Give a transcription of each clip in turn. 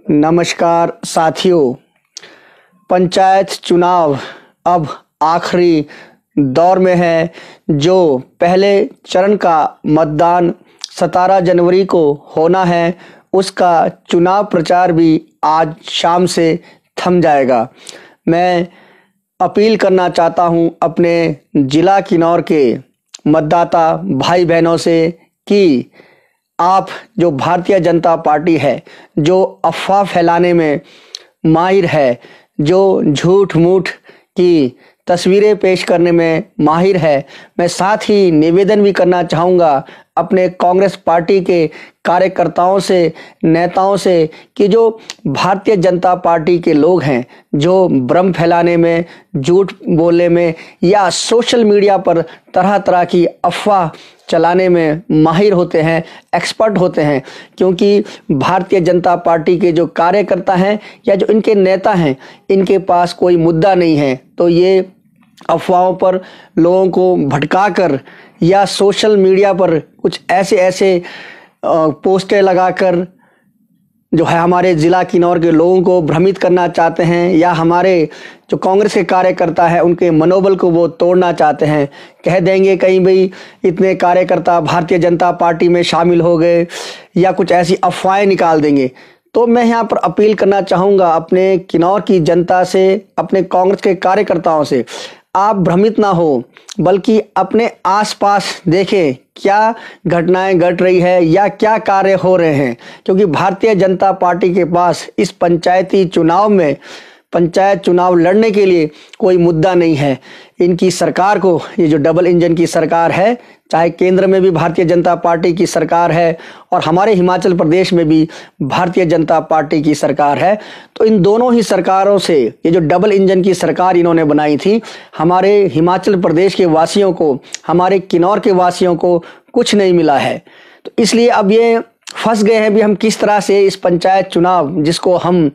नमस्कार साथियों, पंचायत चुनाव अब आखिरी दौर में है। जो पहले चरण का मतदान 17 जनवरी को होना है, उसका चुनाव प्रचार भी आज शाम से थम जाएगा। मैं अपील करना चाहता हूं अपने ज़िला किन्नौर के मतदाता भाई बहनों से कि आप जो भारतीय जनता पार्टी है, जो अफवाह फैलाने में माहिर है, जो झूठ मूठ की तस्वीरें पेश करने में माहिर है, मैं साथ ही निवेदन भी करना चाहूँगा अपने कांग्रेस पार्टी के कार्यकर्ताओं से, नेताओं से कि जो भारतीय जनता पार्टी के लोग हैं, जो भ्रम फैलाने में, झूठ बोलने में या सोशल मीडिया पर तरह तरह की अफवाह चलाने में माहिर होते हैं, एक्सपर्ट होते हैं, क्योंकि भारतीय जनता पार्टी के जो कार्यकर्ता हैं या जो इनके नेता हैं, इनके पास कोई मुद्दा नहीं है। तो ये अफवाहों पर लोगों को भटकाकर या सोशल मीडिया पर कुछ ऐसे पोस्टर लगाकर जो है हमारे ज़िला किन्नौर के लोगों को भ्रमित करना चाहते हैं, या हमारे जो कांग्रेस के कार्यकर्ता हैं उनके मनोबल को वो तोड़ना चाहते हैं। कह देंगे कहीं भाई इतने कार्यकर्ता भारतीय जनता पार्टी में शामिल हो गए, या कुछ ऐसी अफवाहें निकाल देंगे। तो मैं यहाँ पर अपील करना चाहूँगा अपने किन्नौर की जनता से, अपने कांग्रेस के कार्यकर्ताओं से, आप भ्रमित ना हो, बल्कि अपने आसपास देखें क्या घटनाएं घट रही है या क्या कार्य हो रहे हैं, क्योंकि भारतीय जनता पार्टी के पास इस पंचायती चुनाव में पंचायत चुनाव लड़ने के लिए कोई मुद्दा नहीं है। इनकी सरकार को, ये जो डबल इंजन की सरकार है, चाहे केंद्र में भी भारतीय जनता पार्टी की सरकार है और हमारे हिमाचल प्रदेश में भी भारतीय जनता पार्टी की सरकार है, तो इन दोनों ही सरकारों से, ये जो डबल इंजन की सरकार इन्होंने बनाई थी, हमारे हिमाचल प्रदेश के वासियों को, हमारे किन्नौर के वासियों को कुछ नहीं मिला है। तो इसलिए अब ये फंस गए हैं भी हम किस तरह से इस पंचायत चुनाव, जिसको हम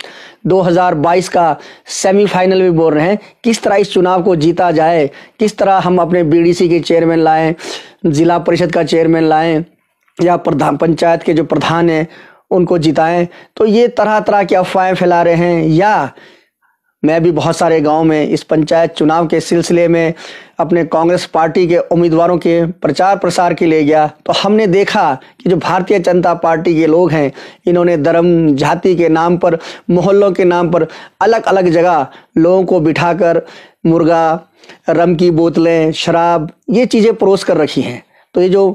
2022 का सेमीफाइनल भी बोल रहे हैं, किस तरह इस चुनाव को जीता जाए, किस तरह हम अपने बीडीसी के चेयरमैन लाएं, जिला परिषद का चेयरमैन लाएं, या प्रधान पंचायत के जो प्रधान हैं उनको जिताएं। तो ये तरह तरह की अफवाहें फैला रहे हैं। या मैं भी बहुत सारे गांव में इस पंचायत चुनाव के सिलसिले में अपने कांग्रेस पार्टी के उम्मीदवारों के प्रचार प्रसार के लिए गया, तो हमने देखा कि जो भारतीय जनता पार्टी के लोग हैं, इन्होंने धर्म जाति के नाम पर, मोहल्लों के नाम पर अलग अलग जगह लोगों को बिठाकर मुर्गा, रम की बोतलें, शराब, ये चीज़ें परोस कर रखी हैं। तो ये जो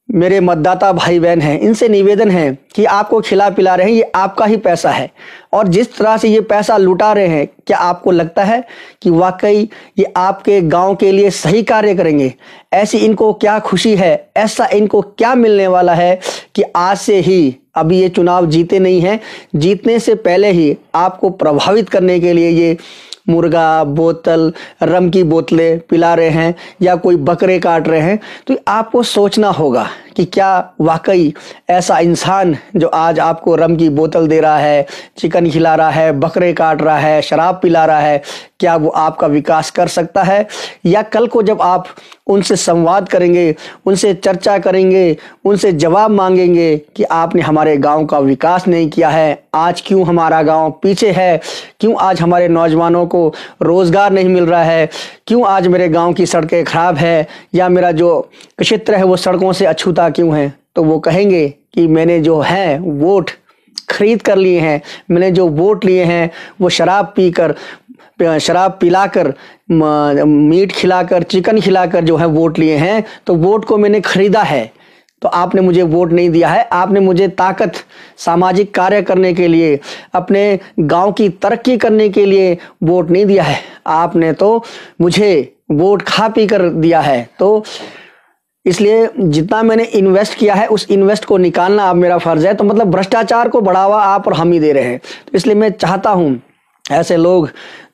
मेरे मतदाता भाई बहन हैं, इनसे निवेदन है कि आपको खिला पिला रहे हैं, ये आपका ही पैसा है, और जिस तरह से ये पैसा लुटा रहे हैं, क्या आपको लगता है कि वाकई ये आपके गांव के लिए सही कार्य करेंगे? ऐसी इनको क्या खुशी है, ऐसा इनको क्या मिलने वाला है कि आज से ही, अभी ये चुनाव जीते नहीं हैं, जीतने से पहले ही आपको प्रभावित करने के लिए ये मुर्गा, बोतल, रम की बोतलें पिला रहे हैं या कोई बकरे काट रहे हैं? तो आपको सोचना होगा कि क्या वाकई ऐसा इंसान जो आज आपको रम की बोतल दे रहा है, चिकन खिला रहा है, बकरे काट रहा है, शराब पिला रहा है, क्या वो आपका विकास कर सकता है? या कल को जब आप उनसे संवाद करेंगे, उनसे चर्चा करेंगे, उनसे जवाब मांगेंगे कि आपने हमारे गांव का विकास नहीं किया है, आज क्यों हमारा गांव पीछे है, क्यों आज हमारे नौजवानों को रोजगार नहीं मिल रहा है, क्यों आज मेरे गांव की सड़कें खराब है, या मेरा जो क्षेत्र है वो सड़कों से अछूता क्यों है? तो वो कहेंगे कि मैंने जो है वोट खरीद कर लिए हैं, मैंने जो वोट लिए हैं वो शराब पीकर, शराब पिलाकर, मीट खिलाकर, चिकन खिलाकर जो है वोट लिए हैं, तो वोट को मैंने खरीदा है। तो आपने मुझे वोट नहीं दिया है, आपने मुझे ताकत, सामाजिक कार्य करने के लिए, अपने गांव की तरक्की करने के लिए वोट नहीं दिया है, आपने तो मुझे वोट खा पी कर दिया है। तो इसलिए जितना मैंने इन्वेस्ट किया है उस इन्वेस्ट को निकालना अब मेरा फर्ज है। तो मतलब भ्रष्टाचार को बढ़ावा आप और हम ही दे रहे हैं। तो इसलिए मैं चाहता हूँ ऐसे लोग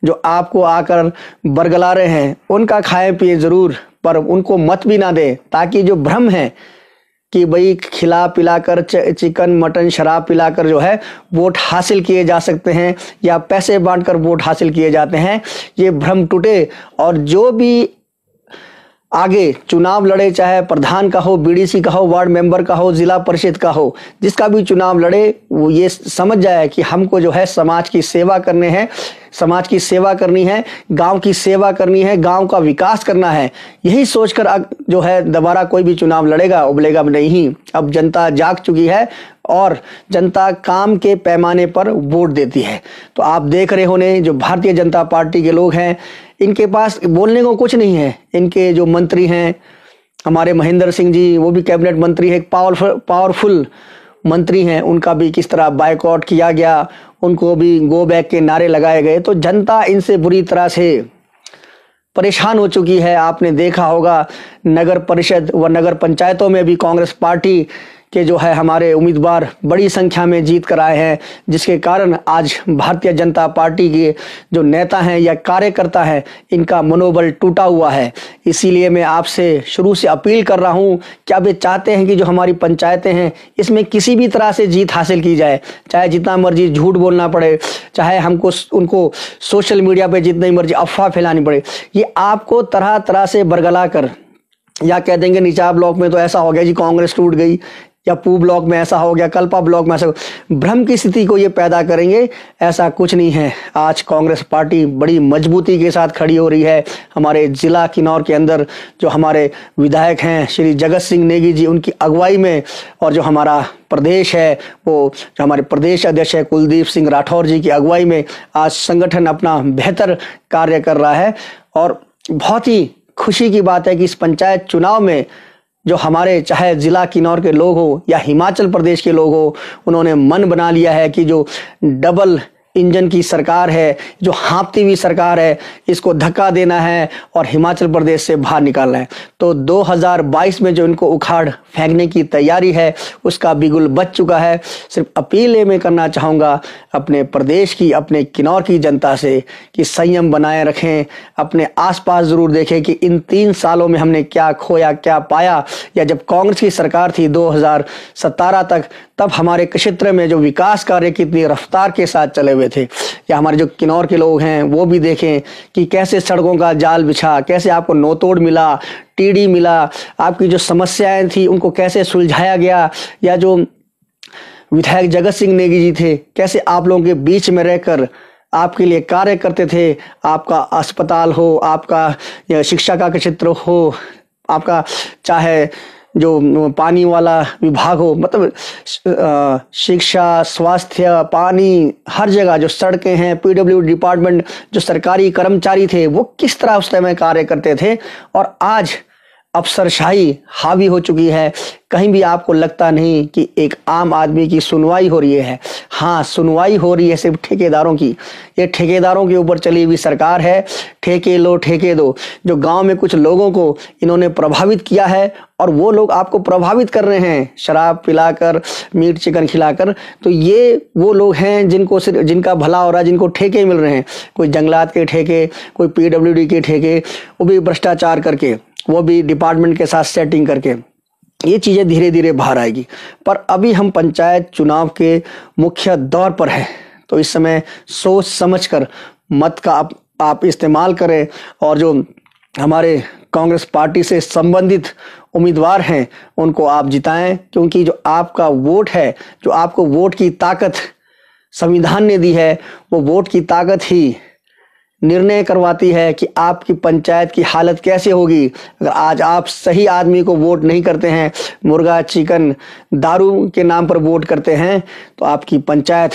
जो आपको आकर बरगला रहे हैं, उनका खाए पिए ज़रूर, पर उनको मत भी ना दे, ताकि जो भ्रम है कि भाई खिला पिलाकर, चिकन मटन शराब पिलाकर जो है वोट हासिल किए जा सकते हैं या पैसे बांटकर वोट हासिल किए जाते हैं, ये भ्रम टूटे। और जो भी आगे चुनाव लड़े, चाहे प्रधान का हो, बीडीसी का हो, वार्ड मेंबर का हो, जिला परिषद का हो, जिसका भी चुनाव लड़े वो ये समझ जाए कि हमको जो है समाज की सेवा करने हैं, समाज की सेवा करनी है, गांव की सेवा करनी है, गांव का विकास करना है। यही सोचकर जो है दोबारा कोई भी चुनाव लड़ेगा उबलेगा नहीं। अब जनता जाग चुकी है और जनता काम के पैमाने पर वोट देती है। तो आप देख रहे होंगे जो भारतीय जनता पार्टी के लोग हैं, इनके पास बोलने को कुछ नहीं है। इनके जो मंत्री हैं हमारे महेंद्र सिंह जी, वो भी कैबिनेट मंत्री है, एक पावरफुल मंत्री हैं, उनका भी किस तरह बायकॉट किया गया, उनको भी गो बैक के नारे लगाए गए। तो जनता इनसे बुरी तरह से परेशान हो चुकी है। आपने देखा होगा नगर परिषद व नगर पंचायतों में भी कांग्रेस पार्टी के जो है हमारे उम्मीदवार बड़ी संख्या में जीत कर आए हैं, जिसके कारण आज भारतीय जनता पार्टी के जो नेता हैं या कार्यकर्ता हैं, इनका मनोबल टूटा हुआ है। इसीलिए मैं आपसे शुरू से अपील कर रहा हूं कि आप ये चाहते हैं कि जो हमारी पंचायतें हैं इसमें किसी भी तरह से जीत हासिल की जाए, चाहे जितना मर्जी झूठ बोलना पड़े, चाहे हमको उनको सोशल मीडिया पे जितनी मर्जी अफवाह फैलानी पड़े, ये आपको तरह तरह से बरगला कर या कह देंगे निचार ब्लॉक में तो ऐसा हो गया जी कांग्रेस टूट गई, या पू ब्लॉक में ऐसा हो गया, कल्पा ब्लॉक में ऐसा, भ्रम की स्थिति को ये पैदा करेंगे। ऐसा कुछ नहीं है। आज कांग्रेस पार्टी बड़ी मजबूती के साथ खड़ी हो रही है। हमारे जिला किन्नौर के अंदर जो हमारे विधायक हैं श्री जगत सिंह नेगी जी, उनकी अगुवाई में, और जो हमारा प्रदेश है वो जो हमारे प्रदेश अध्यक्ष है कुलदीप सिंह राठौर जी की अगुवाई में आज संगठन अपना बेहतर कार्य कर रहा है। और बहुत ही खुशी की बात है कि इस पंचायत चुनाव में जो हमारे चाहे जिला किन्नौर के लोग हो या हिमाचल प्रदेश के लोग हो, उन्होंने मन बना लिया है कि जो डबल इंजन की सरकार है, जो हाँफती हुई सरकार है, इसको धक्का देना है और हिमाचल प्रदेश से बाहर निकालना है। तो 2022 में जो इनको उखाड़ फेंकने की तैयारी है उसका बिगुल बच चुका है। सिर्फ अपील मैं करना चाहूँगा अपने प्रदेश की, अपने किन्नौर की जनता से कि संयम बनाए रखें, अपने आसपास ज़रूर देखें कि इन 3 सालों में हमने क्या खोया क्या पाया। या जब कांग्रेस की सरकार थी 2017 तक, तब हमारे क्षेत्र में जो विकास कार्य कितनी रफ्तार के साथ चले हुए थे। या हमारे जो किन्नौर के लोग हैं वो भी देखें कि कैसे सड़कों का जाल बिछा, कैसे आपको नोतोड़ मिला, टीडी मिला, आपकी जो समस्याएं थी उनको कैसे सुलझाया गया। या जो विधायक जगत सिंह नेगी जी थे, कैसे आप लोगों के बीच में रहकर आपके लिए कार्य करते थे। आपका अस्पताल हो, आपका शिक्षा का क्षेत्र हो, आपका चाहे जो पानी वाला विभाग हो, मतलब शिक्षा, स्वास्थ्य, पानी, हर जगह जो सड़कें हैं, पीडब्ल्यू डिपार्टमेंट, जो सरकारी कर्मचारी थे वो किस तरह उस समय कार्य करते थे। और आज अफसरशाही हावी हो चुकी है। कहीं भी आपको लगता नहीं कि एक आम आदमी की सुनवाई हो रही है। हाँ, सुनवाई हो रही है सिर्फ ठेकेदारों की। ये ठेकेदारों के ऊपर चली हुई सरकार है। ठेके लो ठेके दो। जो गांव में कुछ लोगों को इन्होंने प्रभावित किया है और वो लोग आपको प्रभावित कर रहे हैं शराब पिलाकर, मीट चिकन खिलाकर। तो ये वो लोग हैं जिनका भला हो रहा है, जिनको ठेके मिल रहे हैं। कोई जंगलात के ठेके, कोई पीडब्ल्यूडी के ठेके, वो भी भ्रष्टाचार करके, वो भी डिपार्टमेंट के साथ सेटिंग करके। ये चीज़ें धीरे धीरे बाहर आएगी। पर अभी हम पंचायत चुनाव के मुख्य दौर पर हैं, तो इस समय सोच समझकर मत का आप इस्तेमाल करें और जो हमारे कांग्रेस पार्टी से संबंधित उम्मीदवार हैं उनको आप जिताएं। क्योंकि जो आपका वोट है, जो आपको वोट की ताकत संविधान ने दी है, वो वोट की ताकत ही निर्णय करवाती है कि आपकी पंचायत की हालत कैसे होगी। अगर आज आप सही आदमी को वोट नहीं करते हैं, मुर्गा चिकन दारू के नाम पर वोट करते हैं, तो आपकी पंचायत,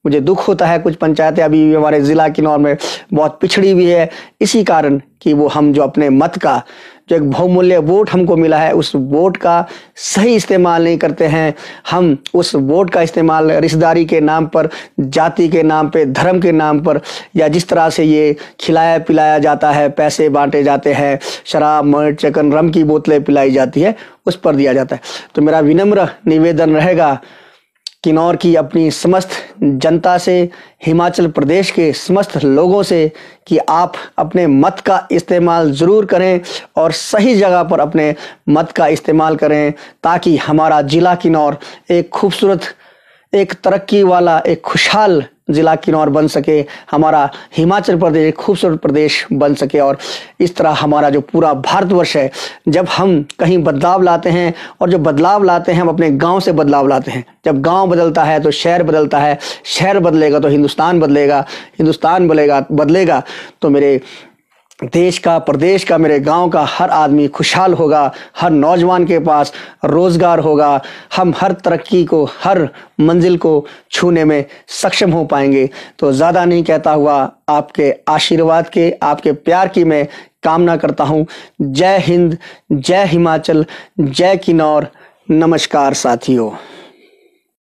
मुझे दुख होता है कुछ पंचायतें अभी भी हमारे ज़िला किन्नौर में बहुत पिछड़ी हुई है, इसी कारण कि वो हम जो अपने मत का जो एक बहुमूल्य वोट हमको मिला है उस वोट का सही इस्तेमाल नहीं करते हैं। हम उस वोट का इस्तेमाल रिश्तेदारी के नाम पर, जाति के नाम पे, धर्म के नाम पर, या जिस तरह से ये खिलाया पिलाया जाता है, पैसे बांटे जाते हैं, शराब मर्द चिकन रम की बोतलें पिलाई जाती है, उस पर दिया जाता है। तो मेरा विनम्र निवेदन रहेगा किन्नौर की अपनी समस्त जनता से, हिमाचल प्रदेश के समस्त लोगों से कि आप अपने मत का इस्तेमाल ज़रूर करें और सही जगह पर अपने मत का इस्तेमाल करें, ताकि हमारा ज़िला किन्नौर एक खूबसूरत, एक तरक्की वाला, एक खुशहाल ज़िला किन्नौर बन सके, हमारा हिमाचल प्रदेश एक खूबसूरत प्रदेश बन सके और इस तरह हमारा जो पूरा भारतवर्ष है, जब हम कहीं बदलाव लाते हैं और जो बदलाव लाते हैं हम अपने गांव से बदलाव लाते हैं। जब गांव बदलता है तो शहर बदलता है, शहर बदलेगा तो हिंदुस्तान बदलेगा, हिंदुस्तान बदलेगा तो मेरे देश का, प्रदेश का, मेरे गांव का हर आदमी खुशहाल होगा, हर नौजवान के पास रोजगार होगा, हम हर तरक्की को, हर मंजिल को छूने में सक्षम हो पाएंगे। तो ज़्यादा नहीं कहता हुआ आपके आशीर्वाद के, आपके प्यार की मैं कामना करता हूँ। जय हिंद, जय हिमाचल, जय किन्नौर। नमस्कार साथियों।